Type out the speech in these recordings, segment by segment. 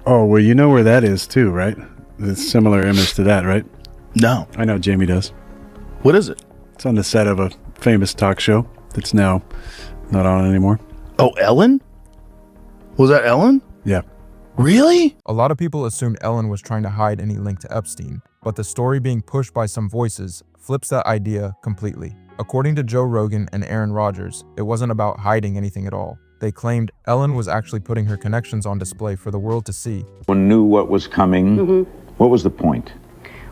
Oh, well, you know where that is too, right? It's a similar image to that, right? No. I know Jamie does. What is it? It's on the set of a famous talk show that's now not on anymore. Oh, Ellen? Was that Ellen? Yeah. Really? A lot of people assumed Ellen was trying to hide any link to Epstein, but the story being pushed by some voices flips that idea completely. According to Joe Rogan and Aaron Rodgers, it wasn't about hiding anything at all. They claimed Ellen was actually putting her connections on display for the world to see. One knew what was coming. What was the point?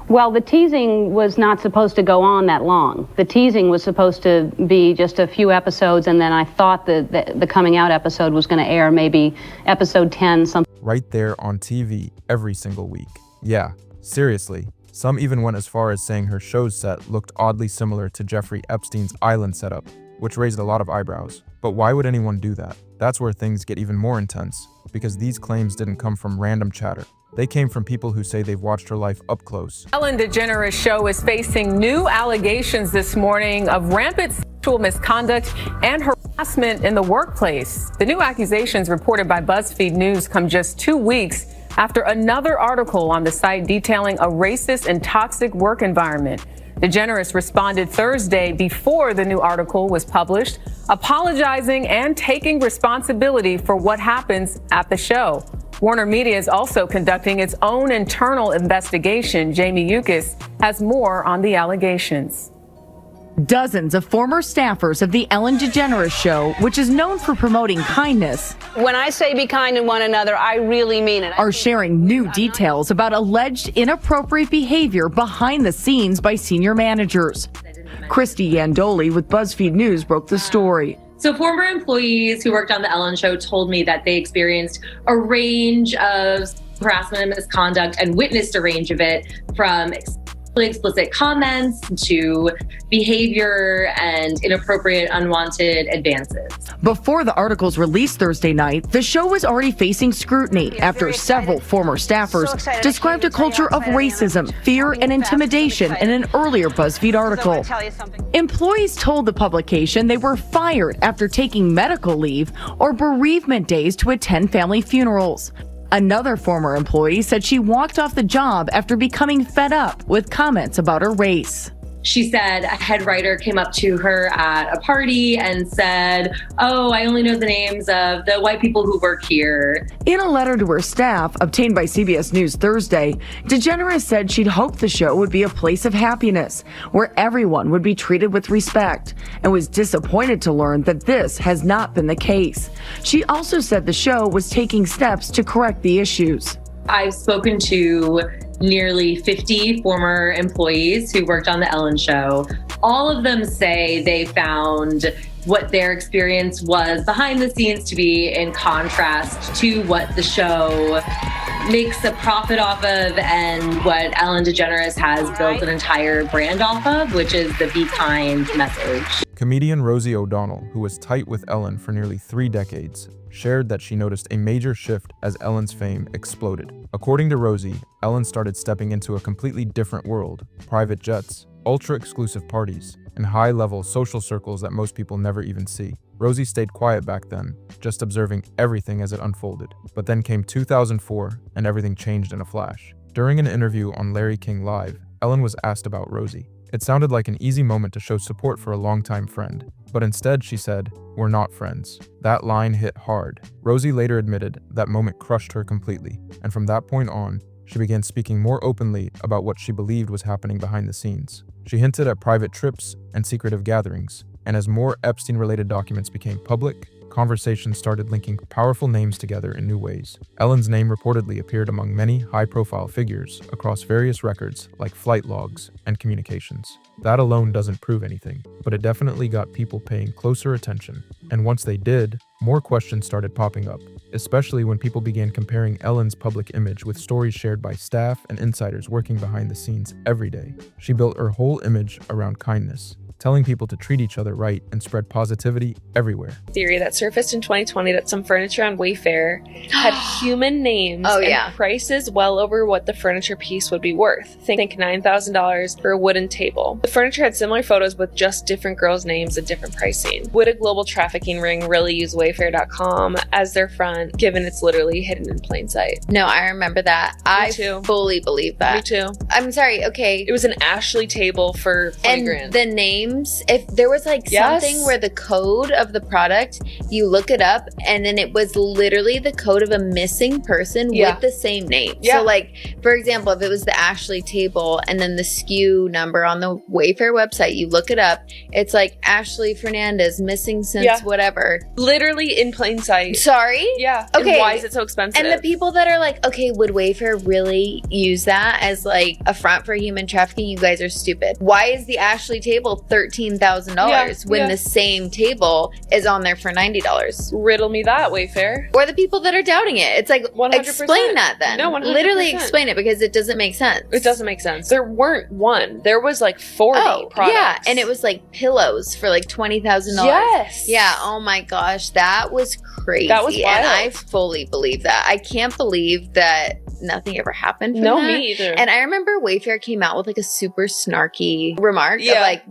Well, the teasing was not supposed to go on that long. The teasing was supposed to be just a few episodes, and then I thought the coming out episode was going to air maybe episode 10, something. Right there on TV every single week. Yeah, seriously. Some even went as far as saying her show's set looked oddly similar to Jeffrey Epstein's island setup, which raised a lot of eyebrows. But why would anyone do that? That's where things get even more intense, because these claims didn't come from random chatter. They came from people who say they've watched her life up close. Ellen DeGeneres' show is facing new allegations this morning of rampant sexual misconduct and harassment in the workplace. The new accusations reported by BuzzFeed News come just 2 weeks after another article on the site detailing a racist and toxic work environment. DeGeneres responded Thursday before the new article was published, apologizing and taking responsibility for what happens at the show. Warner Media is also conducting its own internal investigation. Jamie Yukas has more on the allegations. Dozens of former staffers of the Ellen DeGeneres show, which is known for promoting kindness, When I say be kind to one another, I really mean it. are sharing new details about alleged inappropriate behavior behind the scenes by senior managers. Christy Yandoli with BuzzFeed News broke the story. So former employees who worked on the Ellen Show told me that they experienced a range of harassment and misconduct and witnessed a range of it, from explicit comments to behavior and inappropriate, unwanted advances. Before the articles released Thursday night, the show was already facing scrutiny after several former staffers described a culture of racism, fear, and intimidation in an earlier BuzzFeed article. Employees told the publication they were fired after taking medical leave or bereavement days to attend family funerals. Another former employee said she walked off the job after becoming fed up with comments about her race. She said a head writer came up to her at a party and said, "Oh, I only know the names of the white people who work here." In a letter to her staff, obtained by CBS News Thursday, DeGeneres said she'd hoped the show would be a place of happiness, where everyone would be treated with respect, and was disappointed to learn that this has not been the case. She also said the show was taking steps to correct the issues. I've spoken to nearly 50 former employees who worked on the Ellen Show. All of them say they found what their experience was behind the scenes to be in contrast to what the show makes a profit off of and what Ellen DeGeneres has built an entire brand off of, which is the Be Kind message. Comedian Rosie O'Donnell, who was tight with Ellen for nearly 3 decades, shared that she noticed a major shift as Ellen's fame exploded. According to Rosie, Ellen started stepping into a completely different world: private jets, ultra-exclusive parties, and high-level social circles that most people never even see. Rosie stayed quiet back then, just observing everything as it unfolded. But then came 2004, and everything changed in a flash. During an interview on Larry King Live, Ellen was asked about Rosie. It sounded like an easy moment to show support for a longtime friend, but instead she said, "We're not friends." That line hit hard. Rosie later admitted that moment crushed her completely, and from that point on, she began speaking more openly about what she believed was happening behind the scenes. She hinted at private trips and secretive gatherings, and as more Epstein-related documents became public, conversations started linking powerful names together in new ways. Ellen's name reportedly appeared among many high-profile figures across various records like flight logs and communications. That alone doesn't prove anything, but it definitely got people paying closer attention. And once they did, more questions started popping up, especially when people began comparing Ellen's public image with stories shared by staff and insiders working behind the scenes every day. She built her whole image around kindness. telling people to treat each other right and spread positivity everywhere. Theory that surfaced in 2020 that some furniture on Wayfair had human names and prices well over what the furniture piece would be worth. Think $9,000 for a wooden table. The furniture had similar photos with just different girls' names and different pricing. Would a global trafficking ring really use Wayfair.com as their front, given it's literally hidden in plain sight? No, I remember that. I fully believe that. Me too. I'm sorry, okay. It was an Ashley table for 20 grand. The names, if there was like something where the code of the product, you look it up and then it was literally the code of a missing person with the same name. So like, for example, if it was the Ashley table and then the SKU number on the Wayfair website, you look it up, it's like Ashley Fernandez missing since whatever. Literally in plain sight. Sorry? Yeah. Okay. And why is it so expensive? And the people that are like, okay, would Wayfair really use that as like a front for human trafficking? You guys are stupid. Why is the Ashley table $13,000 when the same table is on there for $90? Riddle me that, Wayfair. Or the people that are doubting it. It's like, 100%. explain that then. No, 100%. Literally explain it because it doesn't make sense. It doesn't make sense. There weren't one. There was like 40 products. Yeah, and it was like pillows for like $20,000. Yes. Yeah, oh my gosh, that was crazy. That was wild. And I fully believe that. I can't believe that nothing ever happened from that. Me either. And I remember Wayfair came out with like a super snarky remark of like,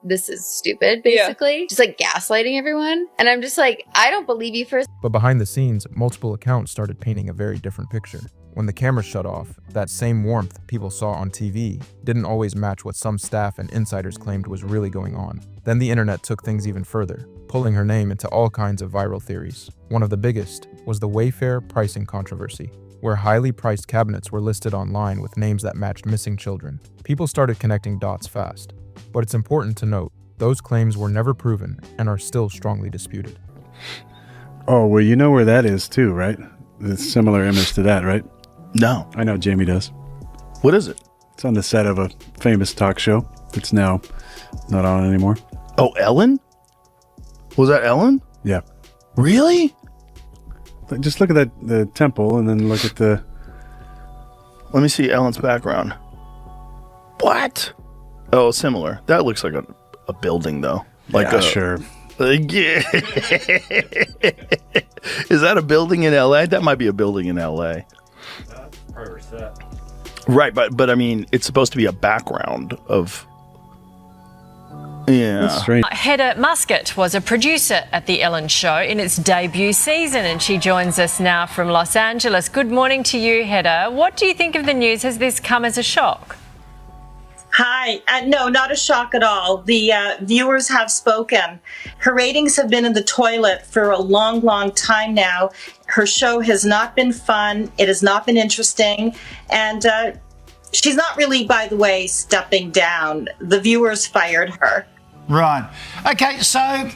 this is stupid, basically. Just like gaslighting everyone. And I'm just like, I don't believe you for a But behind the scenes, multiple accounts started painting a very different picture. When the camera shut off, that same warmth people saw on TV didn't always match what some staff and insiders claimed was really going on. Then the internet took things even further, pulling her name into all kinds of viral theories. One of the biggest was the Wayfair pricing controversy, where highly priced cabinets were listed online with names that matched missing children. People started connecting dots fast. But it's important to note, those claims were never proven and are still strongly disputed. Oh, well, you know where that is too, right? It's a similar image to that, right? No. I know Jamie does. What is it? It's on the set of a famous talk show that's now not on anymore. Oh, Ellen? Was that Ellen? Yeah. Really? Just look at the temple and then look at the... Let me see Ellen's background. What? Oh, similar. That looks like a building, though. Like sure. Yeah. Is that a building in LA? That might be a building in LA. That's part of her set. Right, but I mean, it's supposed to be a background of... Yeah. That's strange. Hedda Muscat was a producer at The Ellen Show in its debut season, and she joins us now from Los Angeles. Good morning to you, Hedda. What do you think of the news? Has this come as a shock? Hi. No, not a shock at all. The viewers have spoken. Her ratings have been in the toilet for a long, long time now. Her show has not been fun. It has not been interesting. And she's not really, by the way, stepping down. The viewers fired her. Right. Okay, so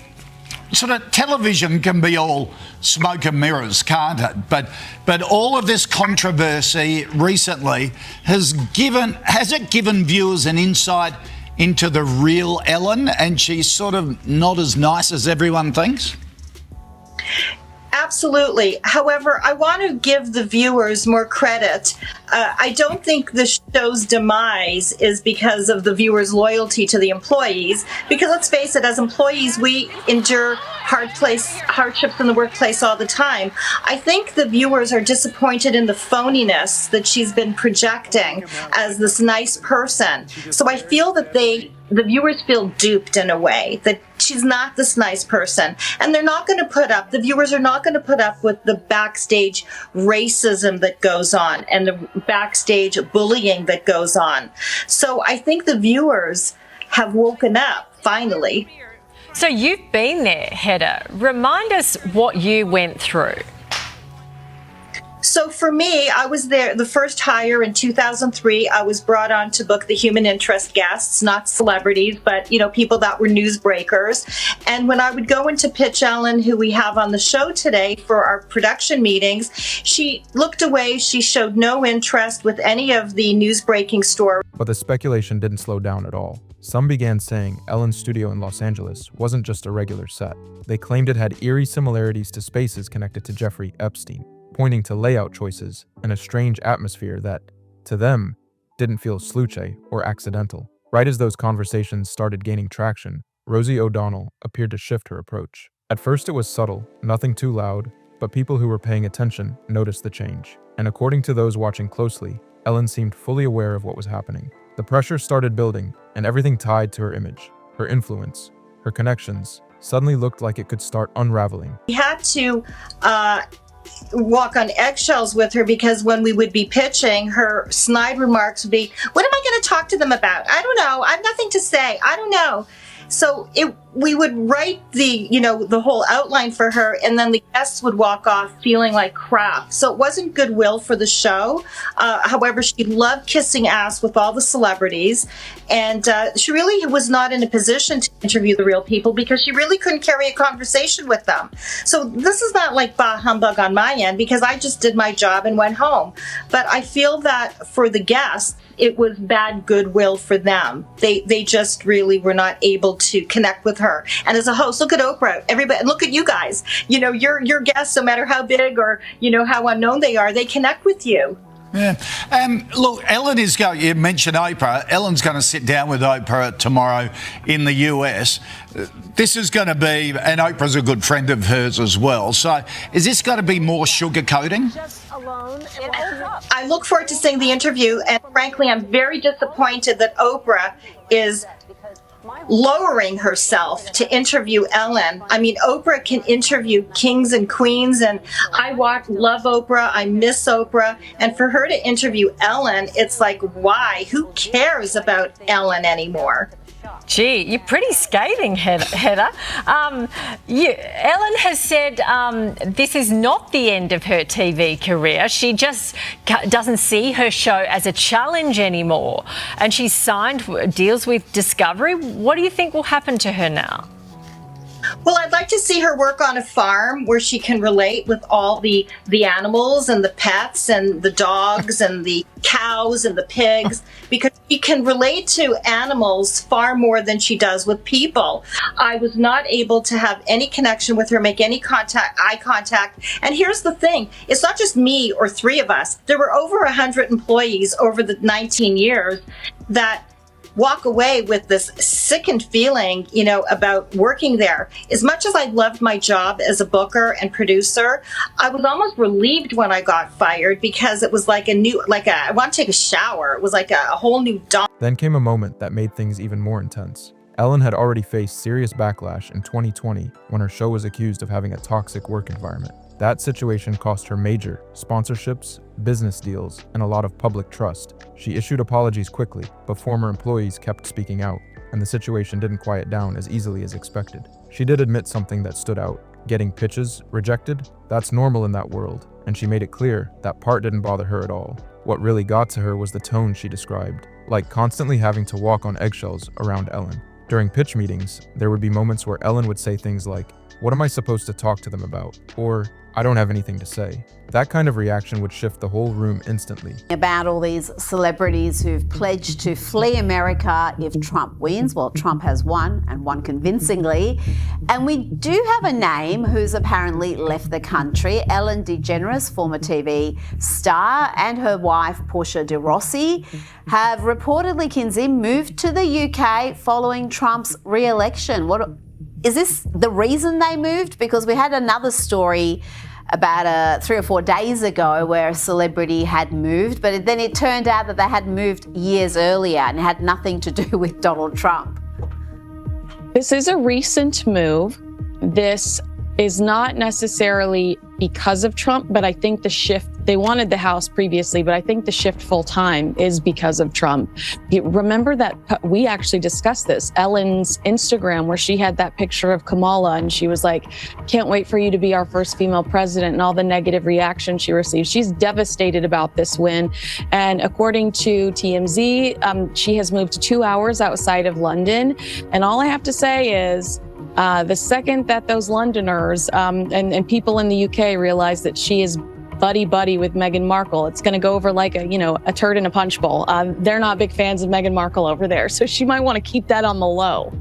sort of television can be all smoke and mirrors, can't it? But all of this controversy recently has it given viewers an insight into the real Ellen, and she's sort of not as nice as everyone thinks? Absolutely. However, I want to give the viewers more credit. I don't think the show's demise is because of the viewers' loyalty to the employees, because let's face it, as employees, we endure hardships in the workplace all the time. I think the viewers are disappointed in the phoniness that she's been projecting as this nice person. So I feel that the viewers feel duped in a way, that she's not this nice person. And they're not going to put up, the viewers are not going to put up with the backstage racism that goes on and the backstage bullying that goes on. So I think the viewers have woken up, finally. So you've been there, Hedda. Remind us what you went through. So for me, I was there, the first hire in 2003, I was brought on to book the human interest guests, not celebrities, but, people that were newsbreakers. And when I would go into pitch Ellen, who we have on the show today for our production meetings, she looked away. She showed no interest with any of the newsbreaking stories. But the speculation didn't slow down at all. Some began saying Ellen's studio in Los Angeles wasn't just a regular set. They claimed it had eerie similarities to spaces connected to Jeffrey Epstein, pointing to layout choices and a strange atmosphere that, to them, didn't feel sluche or accidental. Right as those conversations started gaining traction, Rosie O'Donnell appeared to shift her approach. At first it was subtle, nothing too loud, but people who were paying attention noticed the change. And according to those watching closely, Ellen seemed fully aware of what was happening. The pressure started building, and everything tied to her image, her influence, her connections, suddenly looked like it could start unraveling. We had to walk on eggshells with her because when we would be pitching, her snide remarks would be, what am I going to talk to them about? I don't know. I have nothing to say. I don't know. So we would write the whole outline for her, and then the guests would walk off feeling like crap. So it wasn't goodwill for the show. However, she loved kissing ass with all the celebrities, and she really was not in a position to interview the real people because she really couldn't carry a conversation with them. So this is not like bah humbug on my end because I just did my job and went home. But I feel that for the guests, it was bad goodwill for them. They just really were not able to connect with her. And as a host, look at Oprah, everybody, look at you guys. Your guests, no matter how big or how unknown they are, they connect with you. Yeah. Look, Ellen is going, you mentioned Oprah. Ellen's going to sit down with Oprah tomorrow in the US. This is going to be, and Oprah's a good friend of hers as well. So is this going to be more sugarcoating? I look forward to seeing the interview, and frankly, I'm very disappointed that Oprah is lowering herself to interview Ellen. I mean, Oprah can interview kings and queens, and I love Oprah, I miss Oprah, and for her to interview Ellen, it's like, why? Who cares about Ellen anymore? Gee, you're pretty scathing, Heather. Ellen has said this is not the end of her TV career. She just doesn't see her show as a challenge anymore. And she's signed deals with Discovery. What do you think will happen to her now? Well, I'd like to see her work on a farm where she can relate with all the animals and the pets and the dogs and the cows and the pigs, because she can relate to animals far more than she does with people. I was not able to have any connection with her, make any eye contact. And here's the thing, it's not just me or three of us. There were over 100 employees over the 19 years that walk away with this sickened feeling, about working there. As much as I loved my job as a booker and producer, I was almost relieved when I got fired because it was like I want to take a shower. It was like a whole new dawn. Then came a moment that made things even more intense. Ellen had already faced serious backlash in 2020 when her show was accused of having a toxic work environment. That situation cost her major sponsorships, business deals, and a lot of public trust. She issued apologies quickly, but former employees kept speaking out, and the situation didn't quiet down as easily as expected. She did admit something that stood out. Getting pitches rejected? That's normal in that world, and she made it clear that part didn't bother her at all. What really got to her was the tone she described, like constantly having to walk on eggshells around Ellen. During pitch meetings, there would be moments where Ellen would say things like, "What am I supposed to talk to them about?" Or, "I don't have anything to say." That kind of reaction would shift the whole room instantly. About all these celebrities who've pledged to flee America if Trump wins. Well, Trump has won, and won convincingly. And we do have a name who's apparently left the country. Ellen DeGeneres, former TV star, and her wife, Portia de Rossi, have reportedly, Kinsey, moved to the UK following Trump's re-election. Is this the reason they moved? Because we had another story about 3 or 4 days ago where a celebrity had moved, but then it turned out that they had moved years earlier and it had nothing to do with Donald Trump. This is a recent move. This is not necessarily because of Trump, but I think the shift, they wanted the House previously, but I think the shift full time is because of Trump. You remember that we actually discussed this, Ellen's Instagram, where she had that picture of Kamala and she was like, "Can't wait for you to be our first female president," and all the negative reaction she received. She's devastated about this win. And according to TMZ, she has moved to 2 hours outside of London. And all I have to say is, the second that those Londoners and people in the UK realize that she is buddy-buddy with Meghan Markle, it's going to go over like a turd in a punch bowl. They're not big fans of Meghan Markle over there, so she might want to keep that on the low.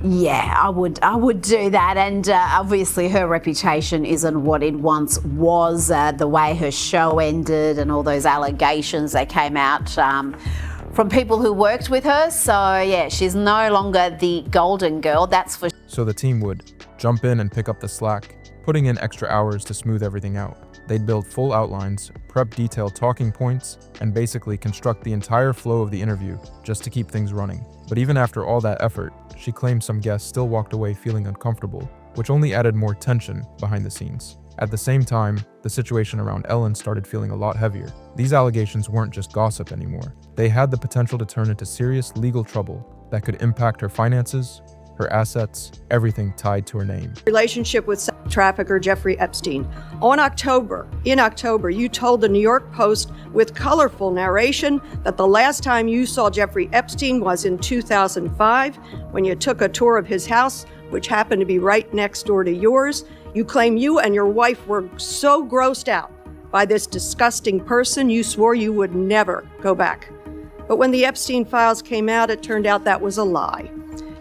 Yeah, I would do that, and obviously her reputation isn't what it once was. The way her show ended and all those allegations that came out from people who worked with her. So yeah, she's no longer the golden girl, that's for sure. So the team would jump in and pick up the slack, putting in extra hours to smooth everything out. They'd build full outlines, prep detailed talking points, and basically construct the entire flow of the interview just to keep things running. But even after all that effort, she claimed some guests still walked away feeling uncomfortable, which only added more tension behind the scenes. At the same time, the situation around Ellen started feeling a lot heavier. These allegations weren't just gossip anymore. They had the potential to turn into serious legal trouble that could impact her finances, her assets, everything tied to her name. Relationship with sex trafficker Jeffrey Epstein. In October, you told the New York Post with colorful narration that the last time you saw Jeffrey Epstein was in 2005 when you took a tour of his house, which happened to be right next door to yours. You claim you and your wife were so grossed out by this disgusting person, you swore you would never go back. But when the Epstein files came out, it turned out that was a lie.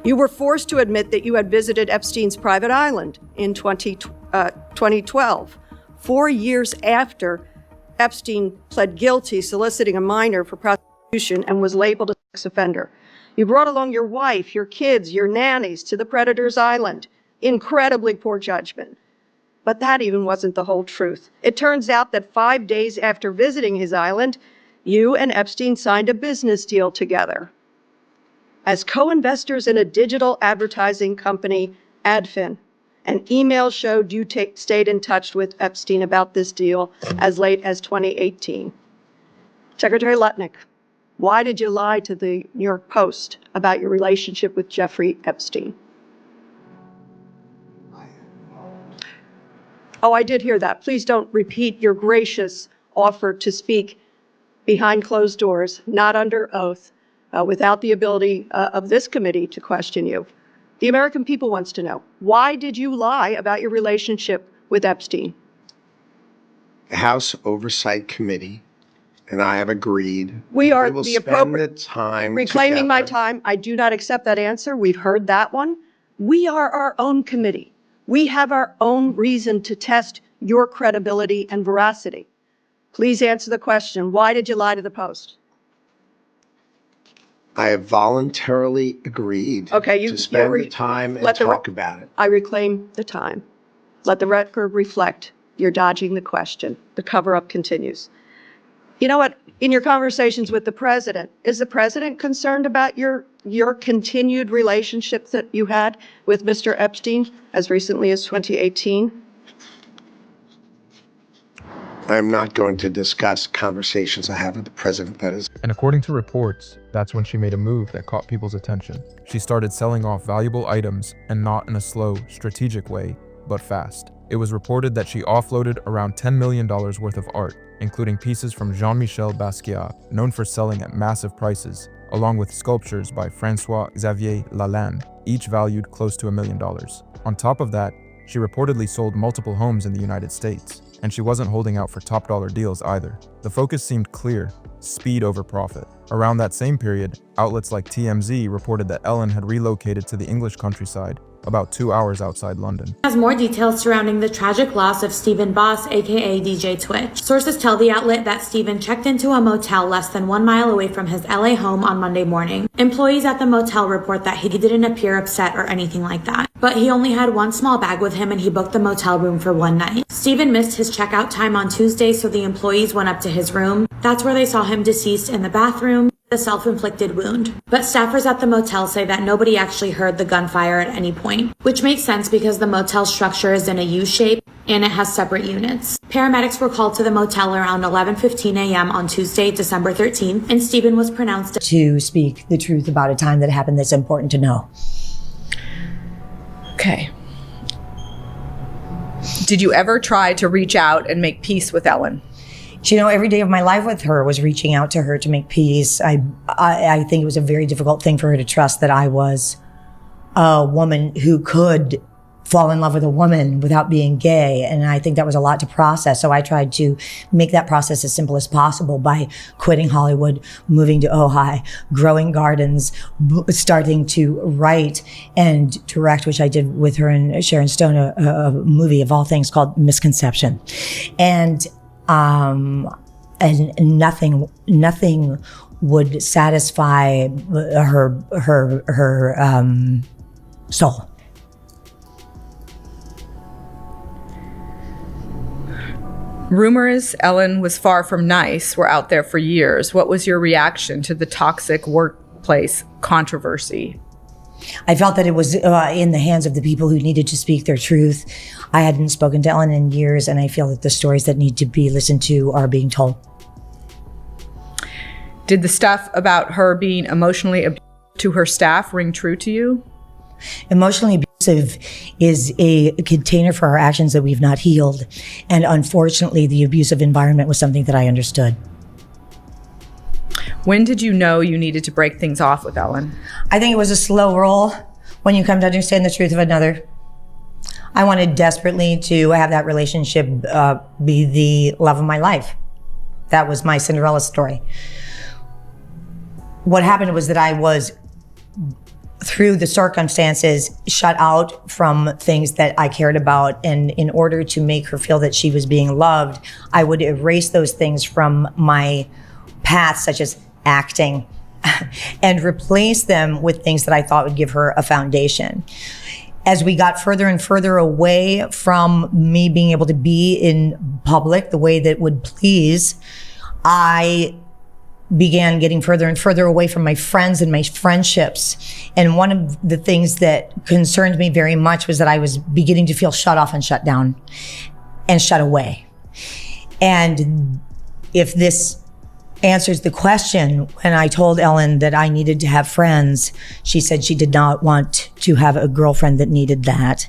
You were forced to admit that you had visited Epstein's private island in 2012, 4 years after Epstein pled guilty soliciting a minor for prostitution and was labeled a sex offender. You brought along your wife, your kids, your nannies to the predator's island. Incredibly poor judgment. But that even wasn't the whole truth. It turns out that 5 days after visiting his island, you and Epstein signed a business deal together as co-investors in a digital advertising company, Adfin. An email showed you stayed in touch with Epstein about this deal as late as 2018. Secretary Lutnick, why did you lie to the New York Post about your relationship with Jeffrey Epstein? Oh, I did hear that. Please don't repeat your gracious offer to speak behind closed doors, not under oath, without the ability of this committee to question you. The American people wants to know, why did you lie about your relationship with Epstein? The House Oversight Committee and I have agreed We will the spend appropriate the time reclaiming my together. time. I do not accept that answer. We've heard that one. We are our own committee. We have our own reason to test your credibility and veracity. Please answer the question. Why did you lie to the Post? I have voluntarily agreed to spend the time and talk about it. I reclaim the time. Let the record reflect you're dodging the question. The cover-up continues. You know what? In your conversations with the president, is the president concerned about your continued relationship that you had with Mr. Epstein as recently as 2018? I'm not going to discuss conversations I have with the president. That is. And according to reports, that's when she made a move that caught people's attention. She started selling off valuable items, and not in a slow, strategic way, but fast. It was reported that she offloaded around $10 million worth of art, including pieces from Jean-Michel Basquiat, known for selling at massive prices, along with sculptures by François-Xavier Lalande, each valued close to $1 million. On top of that, she reportedly sold multiple homes in the United States, and she wasn't holding out for top dollar deals either. The focus seemed clear: speed over profit. Around that same period, outlets like TMZ reported that Ellen had relocated to the English countryside, about 2 hours outside London. Has more details surrounding the tragic loss of Stephen Boss, aka DJ Twitch. Sources tell the outlet that Stephen checked into a motel less than 1 mile away from his LA home on Monday morning. Employees at the motel report that he didn't appear upset or anything like that, but he only had one small bag with him and he booked the motel room for one night. Stephen missed his checkout time on Tuesday, so the employees went up to his room. That's where they saw him deceased in the bathroom, a self-inflicted wound. But staffers at the motel say that nobody actually heard the gunfire at any point, which makes sense because the motel structure is in a U shape and it has separate units. Paramedics were called to the motel around 11:15 a.m. on Tuesday, December 13th, and Stephen was pronounced to speak the truth about a time that happened that's important to know. Okay. Did you ever try to reach out and make peace with Ellen? You know, every day of my life with her was reaching out to her to make peace. I think it was a very difficult thing for her to trust that I was a woman who could fall in love with a woman without being gay. And I think that was a lot to process. So I tried to make that process as simple as possible by quitting Hollywood, moving to Ojai, growing gardens, starting to write and direct, which I did with her and Sharon Stone, a movie of all things called Misconception. And and nothing would satisfy her soul. Rumors Ellen was far from nice were out there for years. What was your reaction to the toxic workplace controversy? I felt that it was in the hands of the people who needed to speak their truth. I hadn't spoken to Ellen in years, and I feel that the stories that need to be listened to are being told. Did the stuff about her being emotionally abusive to her staff ring true to you? Emotionally abusive is a container for our actions that we've not healed. And unfortunately, the abusive environment was something that I understood. When did you know you needed to break things off with Ellen? I think it was a slow roll when you come to understand the truth of another. I wanted desperately to have that relationship be the love of my life. That was my Cinderella story. What happened was that I was, through the circumstances, shut out from things that I cared about. And in order to make her feel that she was being loved, I would erase those things from my path, such as acting, and replace them with things that I thought would give her a foundation. As we got further and further away from me being able to be in public the way that would please, I began getting further and further away from my friends and my friendships. And one of the things that concerned me very much was that I was beginning to feel shut off and shut down and shut away. And if this answers the question, when I told Ellen that I needed to have friends, she said she did not want to have a girlfriend that needed that.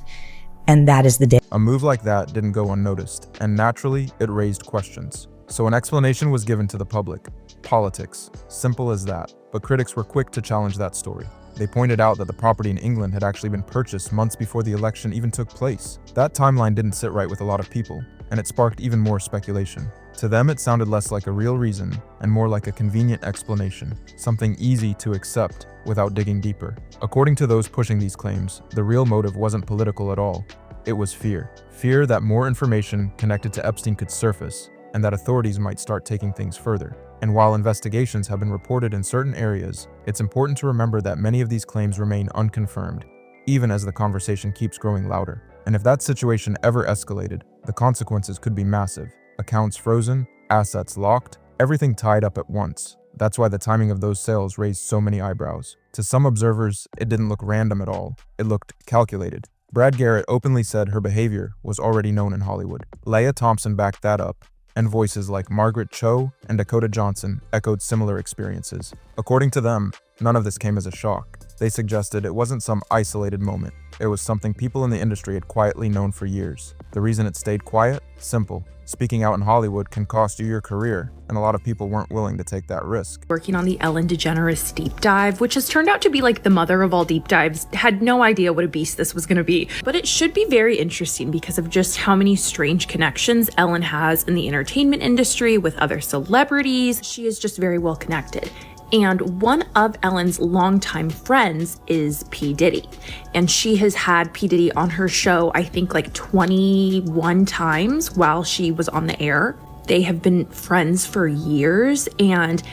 And that is the day. A move like that didn't go unnoticed, and naturally, it raised questions. So an explanation was given to the public. Politics. Simple as that. But critics were quick to challenge that story. They pointed out that the property in England had actually been purchased months before the election even took place. That timeline didn't sit right with a lot of people, and it sparked even more speculation. To them, it sounded less like a real reason and more like a convenient explanation, something easy to accept without digging deeper. According to those pushing these claims, the real motive wasn't political at all. It was fear. Fear that more information connected to Epstein could surface, and that authorities might start taking things further. And while investigations have been reported in certain areas, it's important to remember that many of these claims remain unconfirmed, even as the conversation keeps growing louder. And if that situation ever escalated, the consequences could be massive. Accounts frozen, assets locked, everything tied up at once. That's why the timing of those sales raised so many eyebrows. To some observers, it didn't look random at all. It looked calculated. Brad Garrett openly said her behavior was already known in Hollywood. Leah Thompson backed that up, and voices like Margaret Cho and Dakota Johnson echoed similar experiences. According to them, none of this came as a shock. They suggested it wasn't some isolated moment. It was something people in the industry had quietly known for years. The reason it stayed quiet? Simple. Speaking out in Hollywood can cost you your career, and a lot of people weren't willing to take that risk. Working on the Ellen DeGeneres deep dive, which has turned out to be like the mother of all deep dives, had no idea what a beast this was going to be. But it should be very interesting because of just how many strange connections Ellen has in the entertainment industry with other celebrities. She is just very well connected. And one of Ellen's longtime friends is P. Diddy. And she has had P. Diddy on her show, I think like 21 times while she was on the air. They have been friends for years. And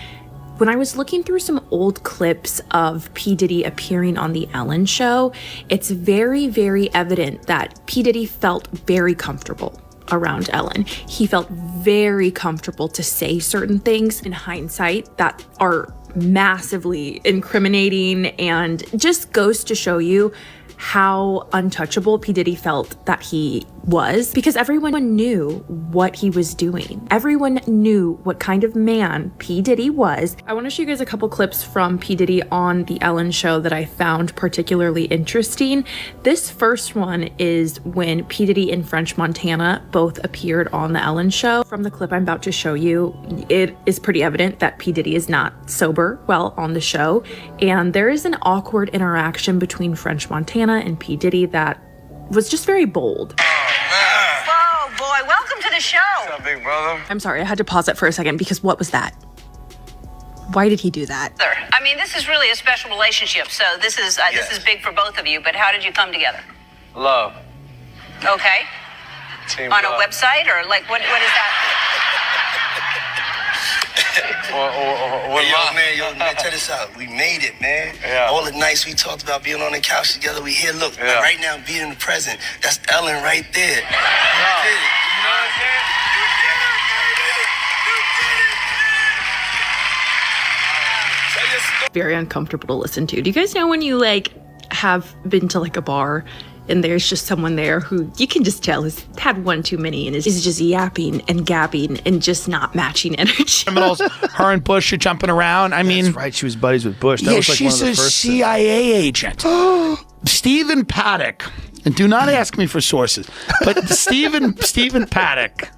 when I was looking through some old clips of P. Diddy appearing on the Ellen show, it's very, very evident that P. Diddy felt very comfortable around Ellen. He felt very comfortable to say certain things in hindsight that are massively incriminating, and just goes to show you how untouchable P. Diddy felt that he was, because everyone knew what he was doing. Everyone knew what kind of man P. Diddy was. I want to show you guys a couple clips from P. Diddy on the Ellen show that I found particularly interesting. This first one is when P. Diddy and French Montana both appeared on the Ellen show. From the clip I'm about to show you, it is pretty evident that P. Diddy is not sober while on the show, and there is an awkward interaction between French Montana and P. Diddy that was just very bold. Whoa, boy, welcome to the show. What's up, big brother? I'm sorry, I had to pause it for a second because what was that? Why did he do that? I mean, this is really a special relationship, so this is big for both of you, but how did you come together? Love. Okay. Team On love. a website, or like what is that? man, check this out. We made it, man. Yeah. All the nights we talked about being on the couch together, we here. Look, right now, being in the present. That's Ellen right there. Very uncomfortable to listen to. Do you guys know when you like have been to like a bar and there's just someone there who you can just tell has had one too many and is just yapping and gabbing and just not matching energy? Criminals, her and Bush are jumping around. I mean, that's right. She was buddies with Bush. That was like she's one of the a first CIA agent. Stephen Paddock. And do not ask me for sources, but Stephen Paddock.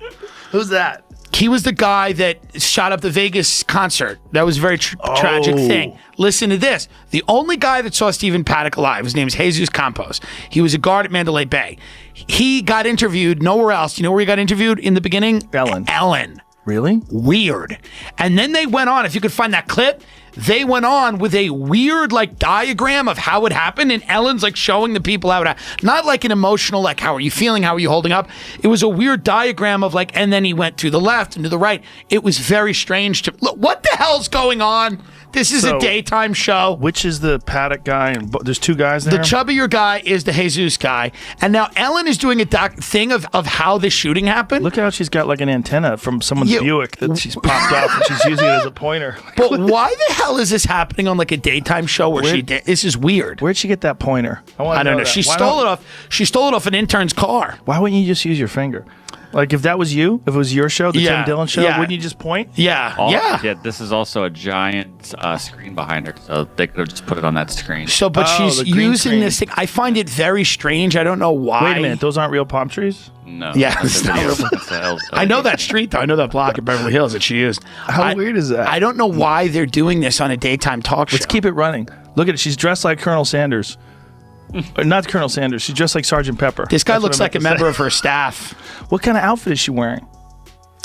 Who's that? He was the guy that shot up the Vegas concert. That was a very tragic thing. Listen to this. The only guy that saw Stephen Paddock alive, his name is Jesus Campos. He was a guard at Mandalay Bay. He got interviewed nowhere else. You know where he got interviewed in the beginning? Ellen. Really? Weird. And then they went on, if you could find that clip, they went on with a weird like diagram of how it happened, and Ellen's like showing the people how it happened. Not like an emotional, like how are you feeling, how are you holding up? It was a weird diagram of like, and then he went to the left and to the right. It was very strange to look. What the hell's going on? This is a daytime show. Which is the Paddock guy? And there's two guys there? The chubbier guy is the Jesus guy. And now Ellen is doing a thing of how the shooting happened. Look how she's got like an antenna from someone's Buick that she's popped off and she's using it as a pointer. But why the hell is this happening on like a daytime show where this is weird? Where'd she get that pointer? I don't know. She stole it off an intern's car. Why wouldn't you just use your finger? Like if that was you, if it was your show, the Tim Dillon show, wouldn't you just point? Yeah, this is also a giant screen behind her, so they could have just put it on that screen. So, but she's using this thing. I find it very strange. I don't know why. Wait a minute, those aren't real palm trees? No. Yeah, it's not real. I know that street though. I know that block in Beverly Hills that she used. How weird is that? I don't know why they're doing this on a daytime talk show. Let's keep it running. Look at it. She's dressed like Colonel Sanders. Not Colonel Sanders. She's dressed like Sergeant Pepper. This guy looks like a member of her staff. What kind of outfit is she wearing?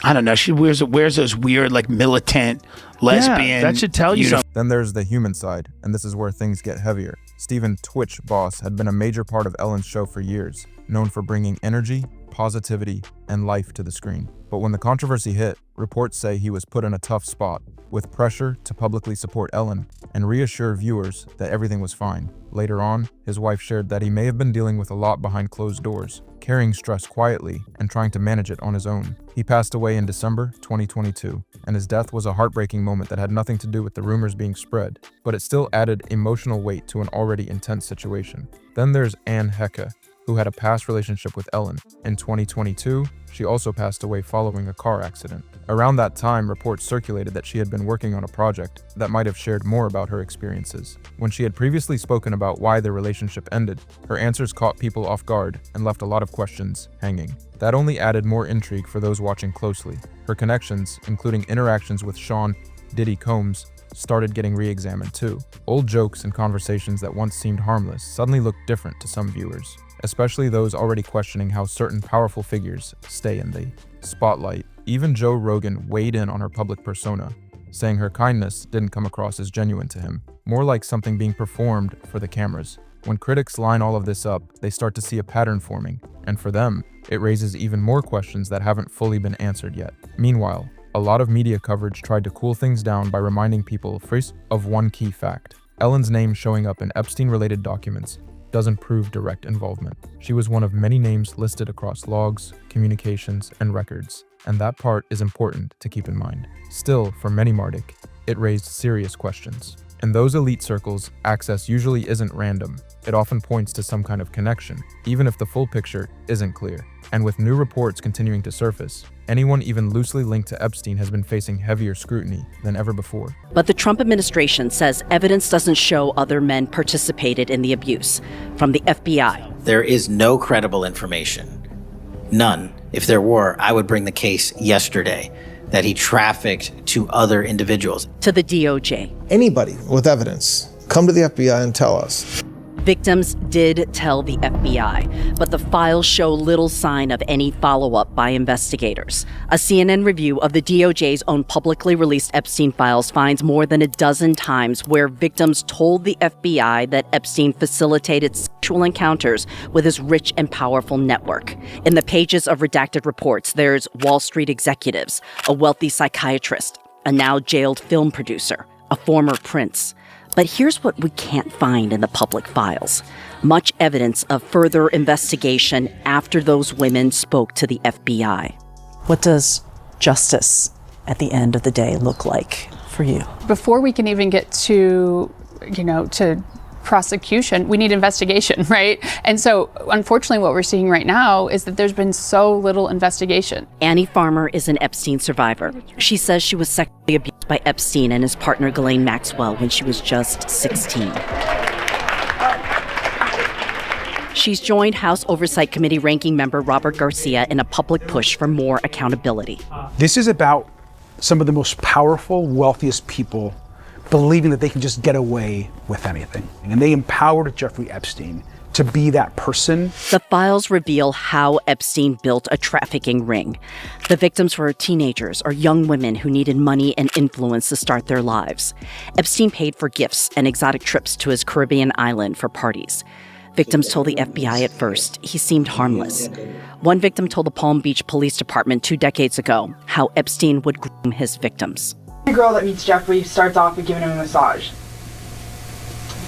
I don't know. She wears those weird, like militant, lesbian. That should tell you something. Then there's the human side, and this is where things get heavier. Stephen Twitch Boss had been a major part of Ellen's show for years, known for bringing energy, positivity, and life to the screen. But when the controversy hit, reports say he was put in a tough spot, with pressure to publicly support Ellen and reassure viewers that everything was fine. Later on, his wife shared that he may have been dealing with a lot behind closed doors, carrying stress quietly and trying to manage it on his own. He passed away in December 2022, and his death was a heartbreaking moment that had nothing to do with the rumors being spread, but it still added emotional weight to an already intense situation. Then there's Anne Hecke, who had a past relationship with Ellen. In 2022, she also passed away following a car accident. Around that time, reports circulated that she had been working on a project that might have shared more about her experiences. When she had previously spoken about why their relationship ended, her answers caught people off guard and left a lot of questions hanging. That only added more intrigue for those watching closely. Her connections, including interactions with Sean Diddy Combs, started getting re-examined too. Old jokes and conversations that once seemed harmless suddenly looked different to some viewers, especially those already questioning how certain powerful figures stay in the spotlight. Even Joe Rogan weighed in on her public persona, saying her kindness didn't come across as genuine to him, more like something being performed for the cameras. When critics line all of this up, they start to see a pattern forming, and for them, it raises even more questions that haven't fully been answered yet. Meanwhile, a lot of media coverage tried to cool things down by reminding people first of one key fact. Ellen's name showing up in Epstein-related documents doesn't prove direct involvement. She was one of many names listed across logs, communications, and records, and that part is important to keep in mind. Still, for many Marduk, it raised serious questions. In those elite circles, access usually isn't random. It often points to some kind of connection, even if the full picture isn't clear. And with new reports continuing to surface, anyone even loosely linked to Epstein has been facing heavier scrutiny than ever before. But the Trump administration says evidence doesn't show other men participated in the abuse. From the FBI, there is no credible information. None. If there were, I would bring the case yesterday that he trafficked to other individuals. To the DOJ. Anybody with evidence, come to the FBI and tell us. Victims did tell the FBI, but the files show little sign of any follow-up by investigators. A CNN review of the DOJ's own publicly released Epstein files finds more than a dozen times where victims told the FBI that Epstein facilitated sexual encounters with his rich and powerful network. In the pages of redacted reports, there's Wall Street executives, a wealthy psychiatrist, a now jailed film producer, a former prince. But here's what we can't find in the public files. Much evidence of further investigation after those women spoke to the FBI. What does justice at the end of the day look like for you? Before we can even get to, to prosecution, we need investigation, right? And so, unfortunately, what we're seeing right now is that there's been so little investigation. Annie Farmer is an Epstein survivor. She says she was sexually abused by Epstein and his partner Ghislaine Maxwell when she was just 16. She's joined House Oversight Committee ranking member Robert Garcia in a public push for more accountability. This is about some of the most powerful, wealthiest people believing that they can just get away with anything. And they empowered Jeffrey Epstein to be that person. The files reveal how Epstein built a trafficking ring. The victims were teenagers or young women who needed money and influence to start their lives. Epstein paid for gifts and exotic trips to his Caribbean island for parties. Victims told the FBI at first he seemed harmless. One victim told the Palm Beach Police Department 2 decades ago how Epstein would groom his victims. The girl that meets Jeffrey starts off with giving him a massage.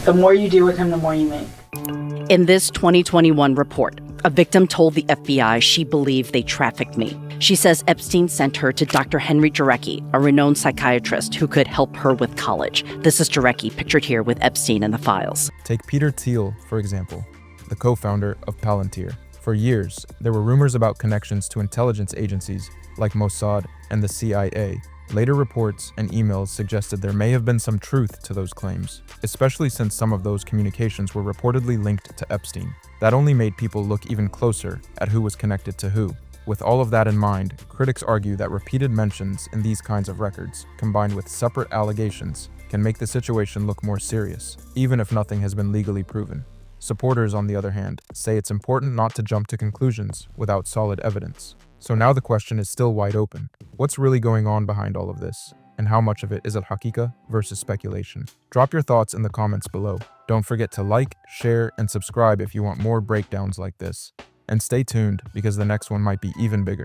The more you do with him, the more you make. In this 2021 report, a victim told the FBI she believed they trafficked me. She says Epstein sent her to Dr. Henry Jarecki, a renowned psychiatrist who could help her with college. This is Jarecki, pictured here with Epstein in the files. Take Peter Thiel, for example, the co-founder of Palantir. For years, there were rumors about connections to intelligence agencies like Mossad and the CIA. Later reports and emails suggested there may have been some truth to those claims, especially since some of those communications were reportedly linked to Epstein. That only made people look even closer at who was connected to who. With all of that in mind, critics argue that repeated mentions in these kinds of records, combined with separate allegations, can make the situation look more serious, even if nothing has been legally proven. Supporters, on the other hand, say it's important not to jump to conclusions without solid evidence. So now the question is still wide open. What's really going on behind all of this? And how much of it is al-haqiqa versus speculation? Drop your thoughts in the comments below. Don't forget to like, share, and subscribe if you want more breakdowns like this. And stay tuned because the next one might be even bigger.